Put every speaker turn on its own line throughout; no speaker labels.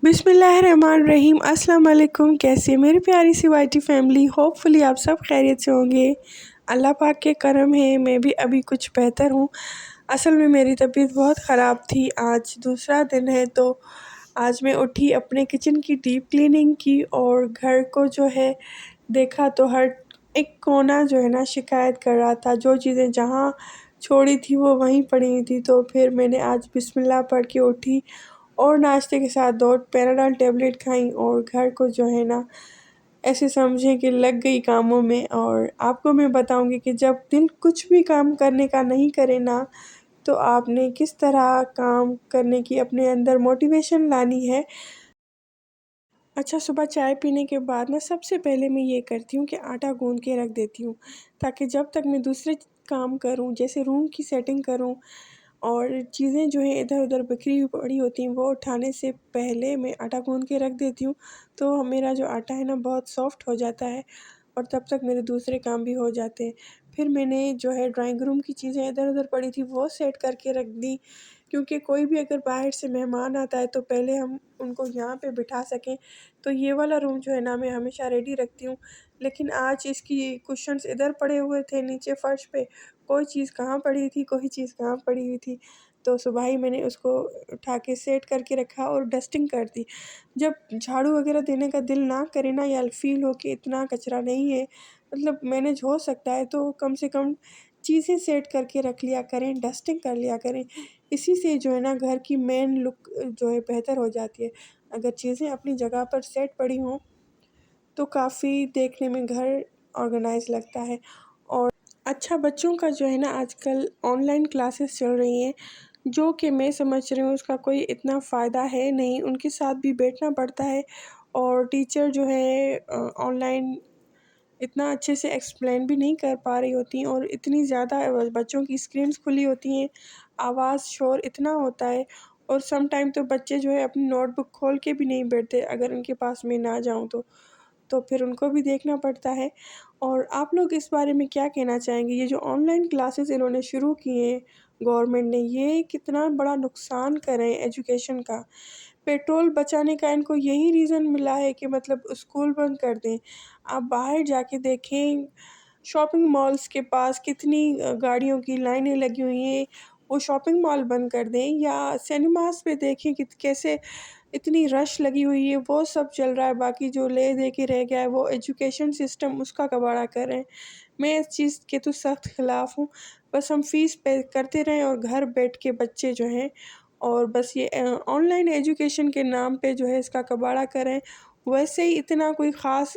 بسم اللہ الرحمن الرحیم۔ السلام علیکم، کیسے میری پیاری سی وائی ٹی فیملی؟ ہوپ فلی آپ سب خیریت سے ہوں گے۔ اللہ پاک کے کرم ہے میں بھی ابھی کچھ بہتر ہوں۔ اصل میں میری طبیعت بہت خراب تھی۔ آج دوسرا دن ہے تو آج میں اٹھی، اپنے کچن کی ڈیپ کلیننگ کی اور گھر کو جو ہے دیکھا تو ہر ایک کونا جو ہے نا شکایت کر رہا تھا۔ جو چیزیں جہاں چھوڑی تھی وہ وہیں پڑی ہوئی تھی۔ تو پھر میں نے آج بسم اللہ پڑھ کے اٹھی اور ناشتے کے ساتھ 2 پیراڈال ٹیبلٹ کھائیں اور گھر کو جو ہے نا ایسے سمجھیں کہ لگ گئی کاموں میں۔ اور آپ کو میں بتاؤں گی کہ جب دل کچھ بھی کام کرنے کا نہیں کرے نا تو آپ نے کس طرح کام کرنے کی اپنے اندر موٹیویشن لانی ہے۔ اچھا، صبح چائے پینے کے بعد نا سب سے پہلے میں یہ کرتی ہوں کہ آٹا گوندھ کے رکھ دیتی ہوں، تاکہ جب تک میں دوسرے کام کروں جیسے روم کی سیٹنگ کروں اور چیزیں جو ہیں ادھر ادھر بکھری ہوئی پڑی ہوتی ہیں وہ اٹھانے سے پہلے میں آٹا گوندھ کے رکھ دیتی ہوں، تو میرا جو آٹا ہے نا بہت سافٹ ہو جاتا ہے اور تب تک میرے دوسرے کام بھی ہو جاتے ہیں۔ پھر میں نے جو ہے ڈرائنگ روم کی چیزیں ادھر ادھر پڑی تھی وہ سیٹ کر کے رکھ دی، کیونکہ کوئی بھی اگر باہر سے مہمان آتا ہے تو پہلے ہم ان کو یہاں پہ بٹھا سکیں، تو یہ والا روم جو ہے نا میں ہمیشہ ریڈی رکھتی ہوں۔ لیکن آج اس کی کشنز ادھر پڑے ہوئے تھے نیچے فرش پہ، کوئی چیز کہاں پڑی تھی کوئی چیز کہاں پڑی ہوئی تھی، تو صبح ہی میں نے اس کو اٹھا کے سیٹ کر کے رکھا اور ڈسٹنگ کر دی۔ جب جھاڑو وغیرہ دینے کا دل نہ کرے نا یا فیل ہو کہ اتنا کچرا نہیں ہے، مطلب مینیج ہو سکتا ہے، تو کم سے کم چیزیں سیٹ کر کے رکھ لیا کریں، ڈسٹنگ کر لیا کریں۔ اسی سے جو ہے نا گھر کی مین لک جو ہے بہتر ہو جاتی ہے۔ اگر چیزیں اپنی جگہ پر سیٹ پڑی ہوں تو کافی دیکھنے میں گھر آرگنائز لگتا ہے۔ اور اچھا، بچوں کا جو ہے نا آج کل آن لائن کلاسز چل رہی ہیں، جو کہ میں سمجھ رہی ہوں اس کا کوئی اتنا فائدہ ہے نہیں، ان کے ساتھ بھی بیٹھنا پڑتا ہے اور ٹیچر جو ہے آن لائن اتنا اچھے سے ایکسپلین بھی نہیں کر پا رہی ہوتی ہیں، اور اتنی زیادہ بچوں کی اسکرینز کھلی ہوتی ہیں، آواز شور اتنا ہوتا ہے، اور سم ٹائم تو بچے جو ہے اپنی نوٹ بک کھول کے بھی نہیں بیٹھتے اگر ان کے پاس میں نہ جاؤں تو پھر ان کو بھی دیکھنا پڑتا ہے۔ اور آپ لوگ اس بارے میں کیا کہنا چاہیں گے؟ یہ جو آن لائن کلاسز انہوں نے شروع کیے ہیں گورنمنٹ نے، یہ کتنا بڑا نقصان کر رہے ہیں ایجوکیشن کا۔ پیٹرول بچانے کا ان کو یہی ریزن ملا ہے کہ مطلب اسکول بند کر دیں۔ آپ باہر جا کے دیکھیں، شاپنگ مالز کے پاس کتنی گاڑیوں کی لائنیں لگی ہوئی ہیں، وہ شاپنگ مال بند کر دیں، یا سینماز پہ دیکھیں کہ کیسے اتنی رش لگی ہوئی ہے، وہ سب چل رہا ہے۔ باقی جو لے دے کے رہ گیا ہے وہ ایجوکیشن سسٹم، اس کا کباڑہ کر رہے ہیں۔ میں اس چیز کے تو سخت خلاف ہوں۔ بس ہم فیس پے کرتے رہیں اور گھر بیٹھ کے بچے جو ہیں اور بس یہ آن لائن ایجوکیشن کے نام پہ جو ہے اس کا کباڑہ کریں۔ ویسے ہی اتنا کوئی خاص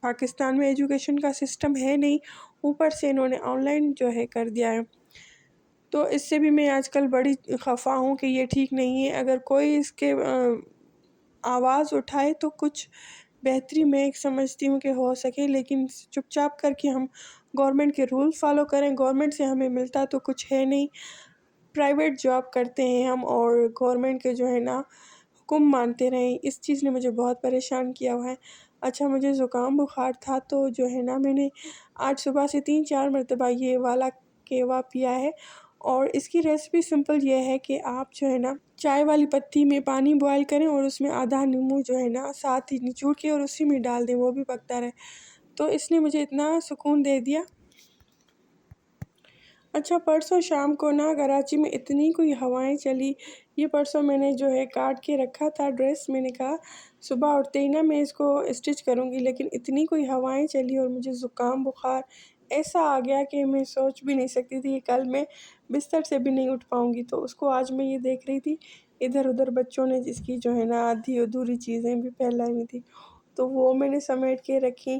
پاکستان میں ایجوکیشن کا سسٹم ہے نہیں، اوپر سے انہوں نے آن لائن جو ہے کر دیا ہے، تو اس سے بھی میں آج کل بڑی خفا ہوں کہ یہ ٹھیک نہیں ہے۔ اگر کوئی اس کے آواز اٹھائے تو کچھ بہتری میں سمجھتی ہوں کہ ہو سکے، لیکن چپ چاپ کر کے ہم گورنمنٹ کے رول فالو کریں۔ گورنمنٹ سے ہمیں ملتا تو کچھ ہے نہیں، پرائیویٹ جاب کرتے ہیں ہم اور گورنمنٹ کے جو ہے نا حکم مانتے رہیں۔ اس چیز نے مجھے بہت پریشان کیا ہوا ہے۔ اچھا، مجھے زکام بخار تھا تو جو ہے نا میں نے آج صبح سے 3-4 مرتبہ یہ والا کیوا پیا ہے، اور اس کی ریسیپی سمپل یہ ہے کہ آپ جو ہے نا چائے والی پتی میں پانی بوائل کریں اور اس میں آدھا نیمبو جو ہے نا ساتھ ہی نچوڑ کے اور اسی میں ڈال دیں، وہ بھی پکتا رہے، تو اس نے مجھے اتنا سکون دے دیا۔ اچھا، پرسوں شام کو نا کراچی میں اتنی کوئی ہوائیں چلی، یہ پرسوں میں نے جو ہے کاٹ کے رکھا تھا ڈریس، میں نے کہا صبح اٹھتے ہی نا میں اس کو اسٹچ کروں گی، لیکن اتنی کوئی ہوائیں چلی اور مجھے زکام بخار ایسا آ گیا کہ میں سوچ بھی نہیں سکتی تھی کہ کل میں بستر سے بھی نہیں اٹھ پاؤں گی۔ تو اس کو آج میں یہ دیکھ رہی تھی ادھر ادھر بچوں نے جس کی جو ہے نا آدھی ادھوری چیزیں بھی پھیلائی ہوئی تھی، تو وہ میں نے سمیٹ کے رکھی۔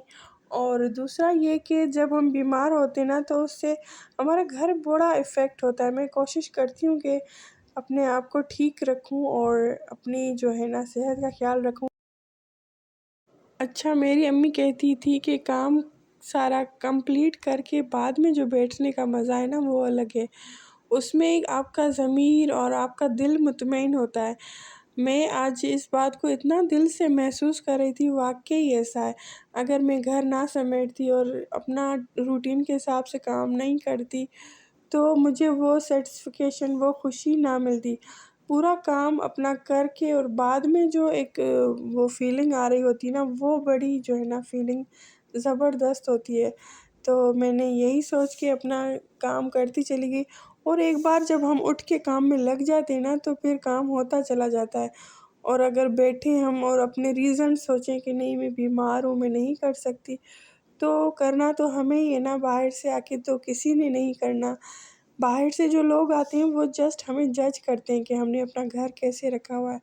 اور دوسرا یہ کہ جب ہم بیمار ہوتے نا تو اس سے ہمارا گھر بڑا افیکٹ ہوتا ہے۔ میں کوشش کرتی ہوں کہ اپنے آپ کو ٹھیک رکھوں اور اپنی جو ہے نا صحت کا خیال رکھوں۔ اچھا، میری امی کہتی تھی کہ کام سارا کمپلیٹ کر کے بعد میں جو بیٹھنے کا مزہ ہے نا وہ الگ ہے، اس میں آپ کا ضمیر اور آپ کا دل مطمئن ہوتا ہے۔ میں آج اس بات کو اتنا دل سے محسوس کر رہی تھی، واقعی ایسا ہے۔ اگر میں گھر نہ سمیٹتی اور اپنا روٹین کے حساب سے کام نہیں کرتی تو مجھے وہ سیٹسفیکیشن، وہ خوشی نہ ملتی۔ پورا کام اپنا کر کے اور بعد میں جو ایک وہ فیلنگ آ رہی ہوتی ہے نا، وہ بڑی جو ہے نا فیلنگ زبردست ہوتی ہے۔ تو میں نے یہی سوچ کے اپنا کام کرتی چلی گئی، اور ایک بار جب ہم اٹھ کے کام میں لگ جاتے ہیں نا تو پھر کام ہوتا چلا جاتا ہے۔ اور اگر بیٹھے ہم اور اپنے ریزن سوچیں کہ نہیں میں بیمار ہوں، میں نہیں کر سکتی، تو کرنا تو ہمیں ہی ہے نا، باہر سے آ کے تو کسی نے نہیں کرنا۔ باہر سے جو لوگ آتے ہیں وہ جسٹ ہمیں جج کرتے ہیں کہ ہم نے اپنا گھر کیسے رکھا ہوا ہے،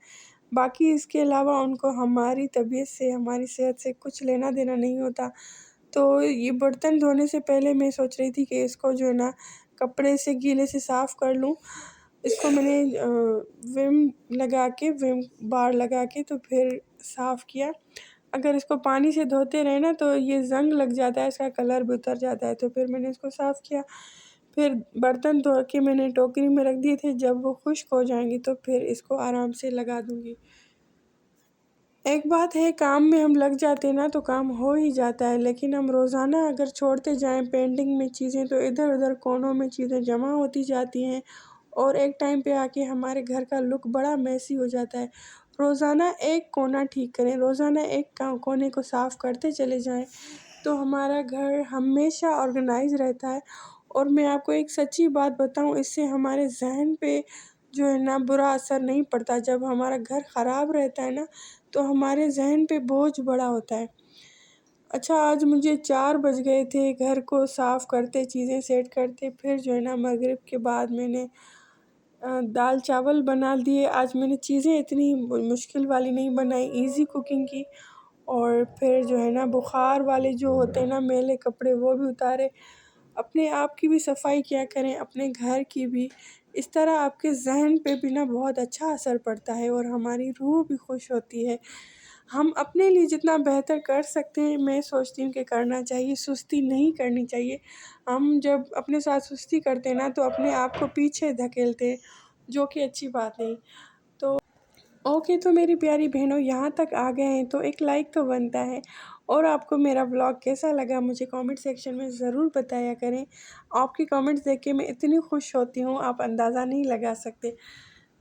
باقی اس کے علاوہ ان کو ہماری طبیعت سے، ہماری صحت سے کچھ لینا دینا نہیں ہوتا۔ تو یہ برتن دھونے سے پہلے میں سوچ رہی تھی کہ اس کو جو ہے نا کپڑے سے گیلے سے صاف کر لوں۔ اس کو میں نے ویم بار لگا کے تو پھر صاف کیا۔ اگر اس کو پانی سے دھوتے رہے نا تو یہ زنگ لگ جاتا ہے، اس کا کلر بھی اتر جاتا ہے، تو پھر میں نے اس کو صاف کیا۔ پھر برتن دھو کے میں نے ٹوکری میں رکھ دیے تھے، جب وہ خشک ہو جائیں گی تو پھر اس کو آرام سے لگا دوں گی۔ ایک بات ہے، کام میں ہم لگ جاتے ہیں نا تو کام ہو ہی جاتا ہے، لیکن ہم روزانہ اگر چھوڑتے جائیں پینڈنگ میں چیزیں تو ادھر ادھر کونوں میں چیزیں جمع ہوتی جاتی ہیں، اور ایک ٹائم پہ آ کے ہمارے گھر کا لک بڑا میسی ہو جاتا ہے۔ روزانہ ایک کونا ٹھیک کریں، روزانہ ایک کونے کو صاف کرتے چلے جائیں تو ہمارا گھر ہمیشہ آرگنائز رہتا ہے۔ اور میں آپ کو ایک سچی بات بتاؤں، اس سے ہمارے ذہن پہ جو ہے نا برا اثر نہیں پڑتا۔ جب ہمارا گھر خراب رہتا ہے نا تو ہمارے ذہن پہ بوجھ بڑا ہوتا ہے۔ اچھا، آج مجھے 4 بج گئے تھے گھر کو صاف کرتے، چیزیں سیٹ کرتے، پھر جو ہے نا مغرب کے بعد میں نے دال چاول بنا دیے۔ آج میں نے چیزیں اتنی مشکل والی نہیں بنائی، ایزی کوکنگ کی، اور پھر جو ہے نا بخار والے جو ہوتے ہیں نا میلے کپڑے وہ بھی اتارے۔ اپنے آپ کی بھی صفائی کیا کریں، اپنے گھر کی بھی، اس طرح آپ کے ذہن پہ بھی نا بہت اچھا اثر پڑتا ہے اور ہماری روح بھی خوش ہوتی ہے۔ ہم اپنے لیے جتنا بہتر کر سکتے ہیں میں سوچتی ہوں کہ کرنا چاہیے، سستی نہیں کرنی چاہیے۔ ہم جب اپنے ساتھ سستی کرتے ہیں نا تو اپنے آپ کو پیچھے دھکیلتے ہیں، جو کہ اچھی بات نہیں۔ تو اوکے، تو میری پیاری بہنوں، یہاں تک آ گئے ہیں تو ایک لائک تو بنتا ہے۔ اور آپ کو میرا ولاگ کیسا لگا مجھے کامنٹ سیکشن میں ضرور بتایا کریں۔ آپ کی کامنٹس دیکھ کے میں اتنی خوش ہوتی ہوں، آپ اندازہ نہیں لگا سکتے۔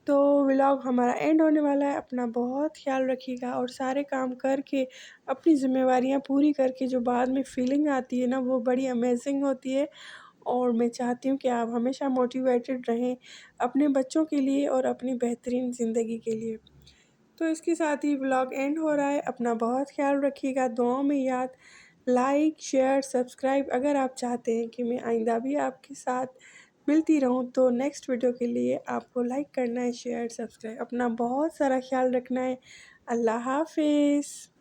تو ولاگ ہمارا اینڈ ہونے والا ہے، اپنا بہت خیال رکھیے گا، اور سارے کام کر کے اپنی ذمہ داریاں پوری کر کے جو بعد میں فیلنگ آتی ہے نا وہ بڑی امیزنگ ہوتی ہے۔ اور میں چاہتی ہوں کہ آپ ہمیشہ موٹیویٹڈ رہیں اپنے بچوں کے لیے اور اپنی بہترین زندگی کے لیے۔ تو اس کے ساتھ ہی ولاگ اینڈ ہو رہا ہے، اپنا بہت خیال رکھیے گا، دعاؤں میں یاد، لائک شیئر سبسکرائب اگر آپ چاہتے ہیں کہ میں آئندہ بھی آپ کے ساتھ ملتی رہوں تو نیکسٹ ویڈیو کے لیے آپ کو لائک کرنا ہے، شیئر سبسکرائب، اپنا بہت سارا خیال رکھنا ہے۔ اللہ حافظ۔